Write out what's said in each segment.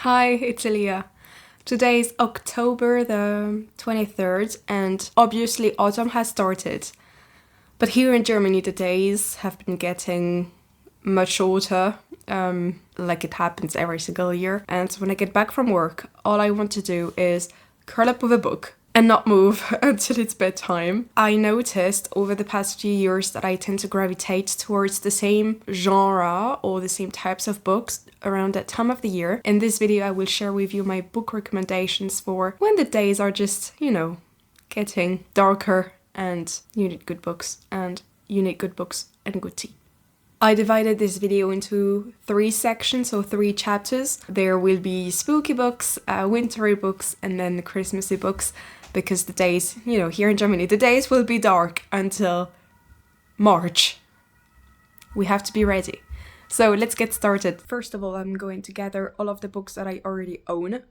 Hi, it's Elia. Today is October the 23rd, and obviously autumn has started. But here in Germany, the days have been getting much shorter, like it happens every single year. And so when I get back from work, all I want to do is curl up with a book and not move until it's bedtime. I noticed over the past few years that I tend to gravitate towards the same genre or the same types of books around that time of the year. In this video, I will share with you my book recommendations for when the days are just, getting darker and you need good books and good tea. I divided this video into 3 sections, so 3 chapters. There will be spooky books, wintry books, and then Christmassy books, because the days, here in Germany, the days will be dark until March. We have to be ready. So let's get started. First of all, I'm going to gather all of the books that I already own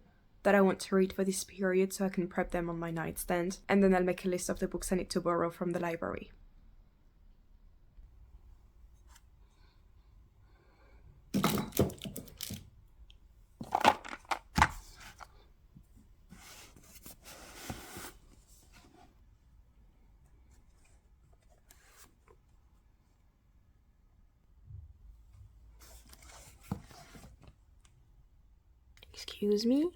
that I want to read for this period so I can prep them on my nightstand. And then I'll make a list of the books I need to borrow from the library. Excuse me?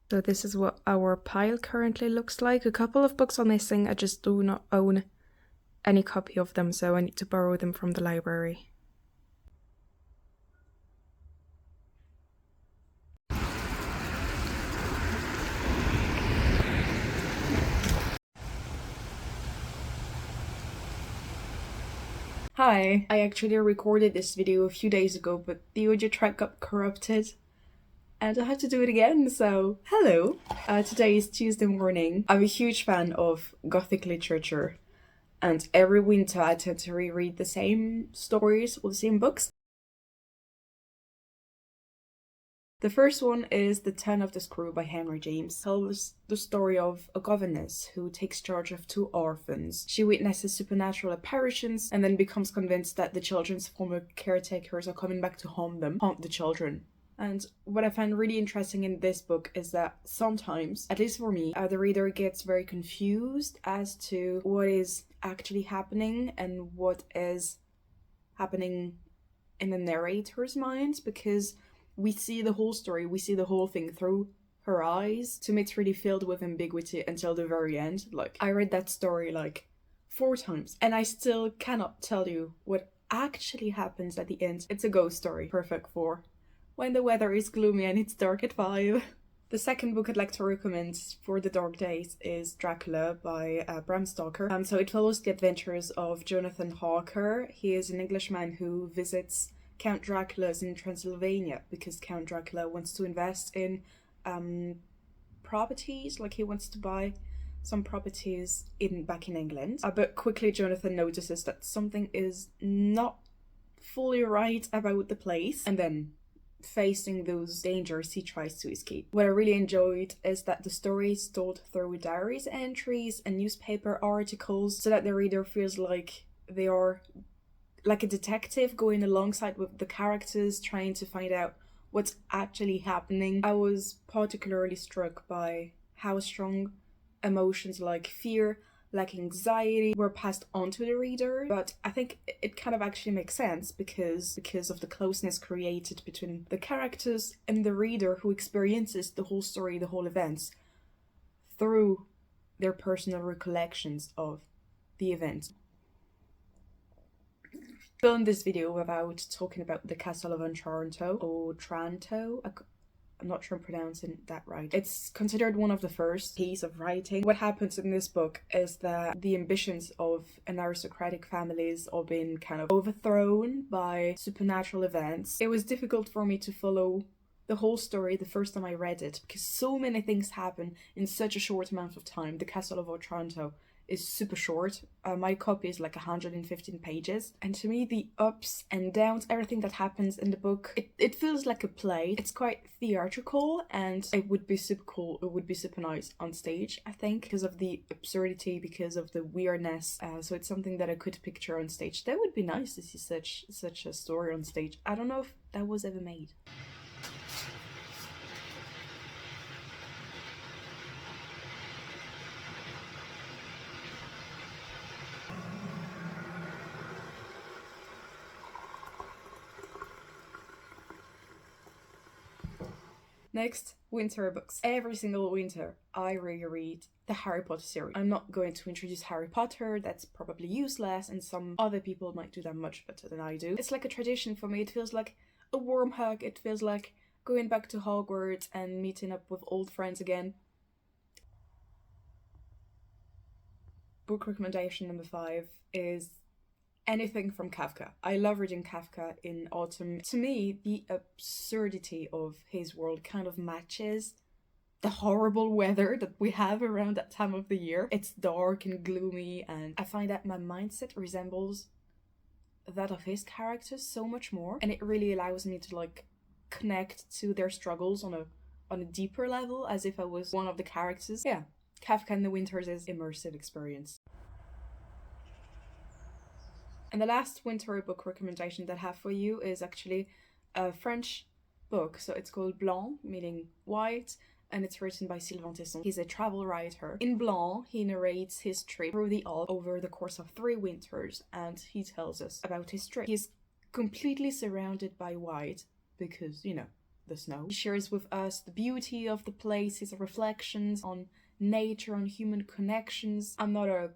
So this is what our pile currently looks like. A couple of books are missing. I just do not own any copy of them, so I need to borrow them from the library. Hi! I actually recorded this video a few days ago, but the audio track got corrupted and I had to do it again, so hello! Today is Tuesday morning. I'm a huge fan of Gothic literature, and every winter I tend to reread the same stories or the same books. The first one is The Turn of the Screw by Henry James. It tells the story of a governess who takes charge of 2 orphans. She witnesses supernatural apparitions and then becomes convinced that the children's former caretakers are coming back to haunt the children. And what I find really interesting in this book is that sometimes, at least for me, the reader gets very confused as to what is actually happening and what is happening in the narrator's mind, because we see the whole story, we see the whole thing through her eyes. To me, it's really filled with ambiguity until the very end. Like, I read that story 4 times and I still cannot tell you what actually happens at the end. It's a ghost story, perfect for when the weather is gloomy and it's dark at 5. The second book I'd like to recommend for the dark days is Dracula by Bram Stoker. So it follows the adventures of Jonathan Harker. He is an Englishman who visits Count Dracula's in Transylvania because Count Dracula wants to invest in properties, like he wants to buy some properties back in England. But quickly Jonathan notices that something is not fully right about the place, and then facing those dangers, he tries to escape. What I really enjoyed is that the story is told through diaries entries and newspaper articles, so that the reader feels like they are like a detective going alongside with the characters, trying to find out what's actually happening. I was particularly struck by how strong emotions like fear, like anxiety, were passed on to the reader, but I think it kind of actually makes sense because of the closeness created between the characters and the reader, who experiences the whole story, the whole events, through their personal recollections of the events. Filmed this video without talking about the Castle of Otranto, or Tranto. I'm not sure I'm pronouncing that right. It's considered one of the first piece of writing. What happens in this book is that the ambitions of an aristocratic families are being kind of overthrown by supernatural events. It was difficult for me to follow the whole story the first time I read it, because so many things happen in such a short amount of time. The Castle of Otranto is super short. My copy is like 115 pages. And to me, the ups and downs, everything that happens in the book, it feels like a play. It's quite theatrical, and it would be super cool. It would be super nice on stage, I think, because of the absurdity, because of the weirdness. So it's something that I could picture on stage. That would be nice to see such a story on stage. I don't know if that was ever made. Next, winter books. Every single winter, I reread the Harry Potter series. I'm not going to introduce Harry Potter, that's probably useless, and some other people might do that much better than I do. It's like a tradition for me. It feels like a warm hug. It feels like going back to Hogwarts and meeting up with old friends again. Book recommendation number 5 is anything from Kafka. I love reading Kafka in autumn. To me, the absurdity of his world kind of matches the horrible weather that we have around that time of the year. It's dark and gloomy, and I find that my mindset resembles that of his characters so much more, and it really allows me to like connect to their struggles on a deeper level, as if I was one of the characters. Yeah, Kafka in the Winters is immersive experience. And the last winter book recommendation that I have for you is actually a French book. So it's called Blanc, meaning white, and it's written by Sylvain Tesson. He's a travel writer. In Blanc, he narrates his trip through the Alps over the course of 3 winters, and he tells us about his trip. He's completely surrounded by white because, you know, the snow. He shares with us the beauty of the place, his reflections on nature, on human connections. I'm not a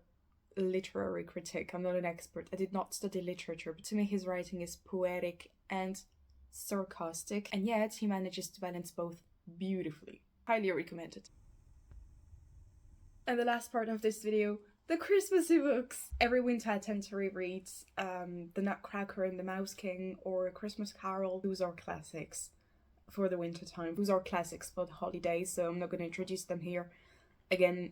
literary critic. I'm not an expert. I did not study literature, but to me his writing is poetic and sarcastic, and yet he manages to balance both beautifully. Highly recommended. And the last part of this video, the Christmassy books. Every winter I tend to reread The Nutcracker and the Mouse King or A Christmas Carol. Those are classics for the winter time. Those are classics for the holidays, so I'm not going to introduce them here. Again,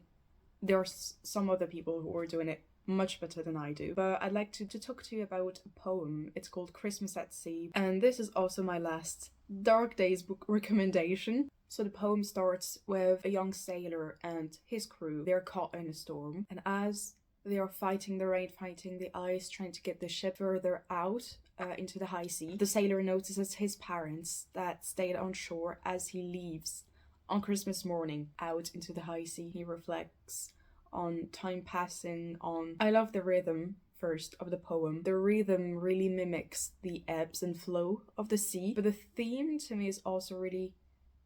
there are some other people who are doing it much better than I do. But I'd like to talk to you about a poem. It's called Christmas at Sea. And this is also my last Dark Days book recommendation. So the poem starts with a young sailor and his crew. They're caught in a storm. And as they are fighting the rain, fighting the ice, trying to get the ship further out into the high sea, the sailor notices his parents that stayed on shore as he leaves on Christmas morning out into the high sea. He reflects on time passing, on... I love the rhythm first of the poem. The rhythm really mimics the ebbs and flow of the sea, but the theme to me is also really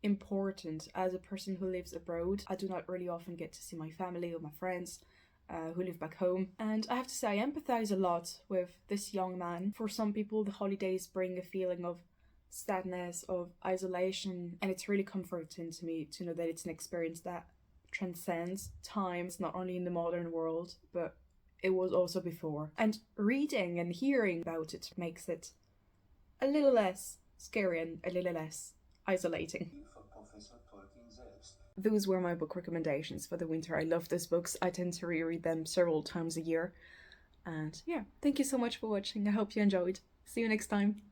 important. As a person who lives abroad, I do not really often get to see my family or my friends who live back home, and I have to say I empathize a lot with this young man. For some people, the holidays bring a feeling of sadness, of isolation, and it's really comforting to me to know that it's an experience that transcends time. It's not only in the modern world, but it was also before. And reading and hearing about it makes it a little less scary and a little less isolating. Those were my book recommendations for the winter. I love those books. I tend to reread them several times a year. And yeah, thank you so much for watching. I hope you enjoyed. See you next time.